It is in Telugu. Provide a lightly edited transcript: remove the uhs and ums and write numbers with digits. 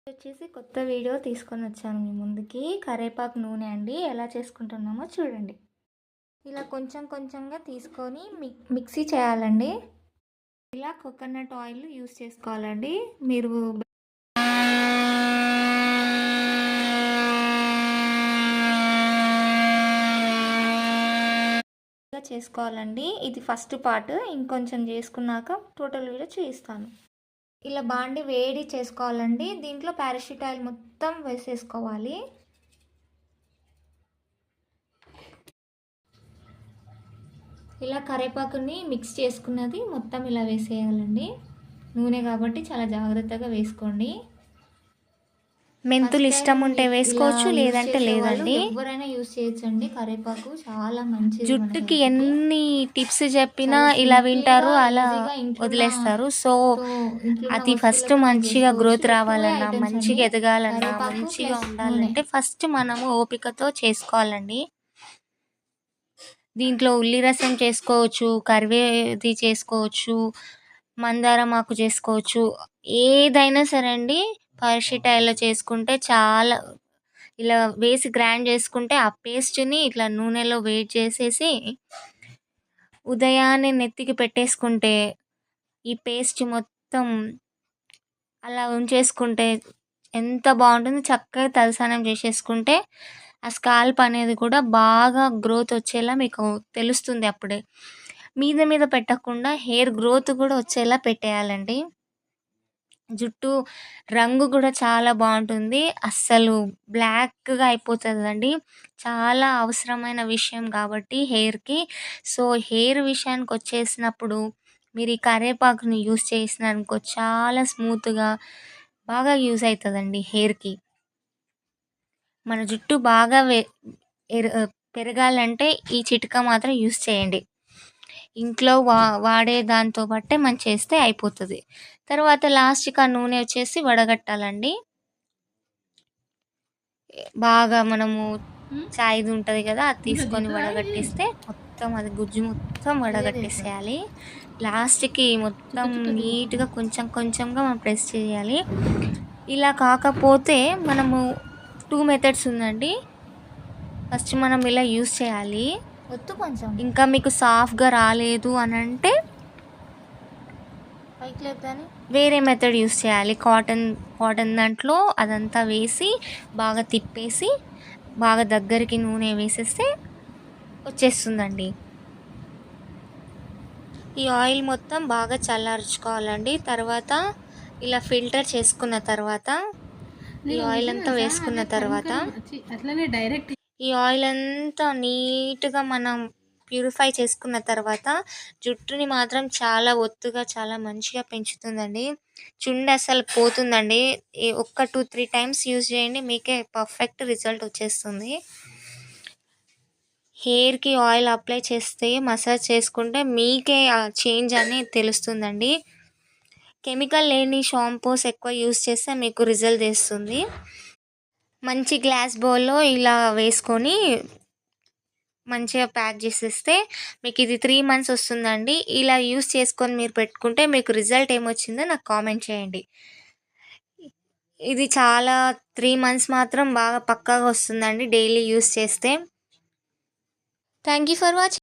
వచ్చేసి కొత్త వీడియో తీసుకొని వచ్చాను మీ ముందుకి. కరివేపాకు నూనె అండి, ఎలా చేసుకుంటున్నామో చూడండి. ఇలా కొంచెం కొంచెంగా తీసుకొని మిక్సీ చేయాలండి. ఇలా కోకోనట్ ఆయిల్ యూస్ చేసుకోవాలండి. మీరు చేసుకోవాలండి. ఇది ఫస్ట్ పార్ట్. ఇంకొంచెం చేసుకున్నాక టోటల్ వీడియో చూపిస్తాను. ఇలా బాండి వేడి చేసుకోవాలండి. దీంట్లో పారాషూట్ ఆయిల్ మొత్తం వేసేసుకోవాలి. ఇలా కరివేపాకుని మిక్స్ చేసుకున్నది మొత్తం ఇలా వేసేయాలండి. నూనె కాబట్టి చాలా జాగ్రత్తగా వేసుకోండి. మెంతులు ఇష్టం ఉంటే వేసుకోవచ్చు, లేదంటే లేదండి. ఎవరైనా యూస్ చేయొచ్చండి. కరివేపాకు చాలా మంచిది. జుట్టుకి ఎన్ని టిప్స్ చెప్పినా ఇలా వింటారు, అలా వదిలేస్తారు. సో అది ఫస్ట్ మంచిగా గ్రోత్ రావాలన్నా, మంచిగా ఎదగాలన్నా, మంచిగా ఉండాలంటే ఫస్ట్ మనము ఓపికతో చేసుకోవాలండి. దీంట్లో ఉల్లి రసం చేసుకోవచ్చు, కరివేది చేసుకోవచ్చు, మందారం ఆకు చేసుకోవచ్చు. ఏదైనా సరే అండి పారాషూట్ ఆయిల్లో చేసుకుంటే చాలా ఇలా వేసి గ్రైండ్ చేసుకుంటే ఆ పేస్ట్ని ఇట్లా నూనెలో వేడి చేసేసి ఉదయాన్నే నెత్తికి పెట్టేసుకుంటే ఈ పేస్ట్ మొత్తం అలా ఉంచేసుకుంటే ఎంత బాగుంటుంది. చక్కగా తలస్నానం చేసేసుకుంటే ఆ స్కాల్ప్ అనేది కూడా బాగా గ్రోత్ వచ్చేలా మీకు తెలుస్తుంది. అప్పుడే మీద మీద పెట్టకుండా హెయిర్ గ్రోత్ కూడా వచ్చేలా పెట్టేయాలండి. జుట్టు రంగు కూడా చాలా బాగుంటుంది. అస్సలు బ్లాక్గా అయిపోతుందండి. చాలా అవసరమైన విషయం కాబట్టి హెయిర్కి. సో హెయిర్ విషయానికి వచ్చేసినప్పుడు మీరు ఈ కరివేపాకుని యూస్ చేసినారనుకో చాలా స్మూత్గా బాగా యూజ్ అవుతుందండి హెయిర్కి. మన జుట్టు బాగా పెరగాలంటే ఈ చిట్కా మాత్రం యూస్ చేయండి. ఇంట్లో వాడే దాంతో బట్టే మనం చేస్తే అయిపోతుంది. తర్వాత లాస్ట్కి ఆ నూనె వచ్చేసి వడగట్టాలండి. బాగా మనము చాయ్ది ఉంటుంది కదా, అది తీసుకొని వడగట్టిస్తే మొత్తం అది గుజ్జు మొత్తం వడగట్టేసేయాలి. లాస్ట్కి మొత్తం నీట్గా కొంచెం కొంచెంగా మనం ప్రెస్ చేయాలి. ఇలా కాకపోతే మనము 2 మెథడ్స్ ఉందండి. ఫస్ట్ మనం ఇలా యూస్ చేయాలి. కొంచెం ఇంకా మీకు సాఫ్ట్గా రాలేదు అని అంటే వేరే మెథడ్ యూస్ చేయాలి. కాటన్ దాంట్లో అదంతా వేసి బాగా తిప్పేసి బాగా దగ్గరికి నూనె వేసేస్తే వచ్చేస్తుందండి. ఈ ఆయిల్ మొత్తం బాగా చల్లార్చుకోవాలండి. తర్వాత ఇలా ఫిల్టర్ చేసుకున్న తర్వాత ఈ ఆయిల్ అంతా వేసుకున్న తర్వాత ఈ ఆయిల్ అంతా నీట్గా మనం ప్యూరిఫై చేసుకున్న తర్వాత జుట్టుని మాత్రం చాలా ఒత్తుగా చాలా మంచిగా పెంచుతుందండి. చుండి అసలు పోతుందండి. ఒక్క 2-3 టైమ్స్ యూజ్ చేయండి, మీకే పర్ఫెక్ట్ రిజల్ట్ వచ్చేస్తుంది. హెయిర్కి ఆయిల్ అప్లై చేస్తే మసాజ్ చేసుకుంటే మీకే ఆ చేంజ్ అనేది తెలుస్తుందండి. కెమికల్ లేని షాంపూస్ ఎక్కువ యూజ్ చేస్తే మీకు రిజల్ట్ తెస్తుంది. మంచి గ్లాస్ బౌల్లో ఇలా వేసుకొని మంచిగా ప్యాక్ చేసేస్తే మీకు ఇది 3 months వస్తుందండి. ఇలా యూస్ చేసుకొని మీరు పెట్టుకుంటే మీకు రిజల్ట్ ఏమొచ్చిందో నాకు కామెంట్ చేయండి. ఇది చాలా 3 months మాత్రం బాగా పక్కాగా వస్తుందండి డైలీ యూస్ చేస్తే. Thank you for watching.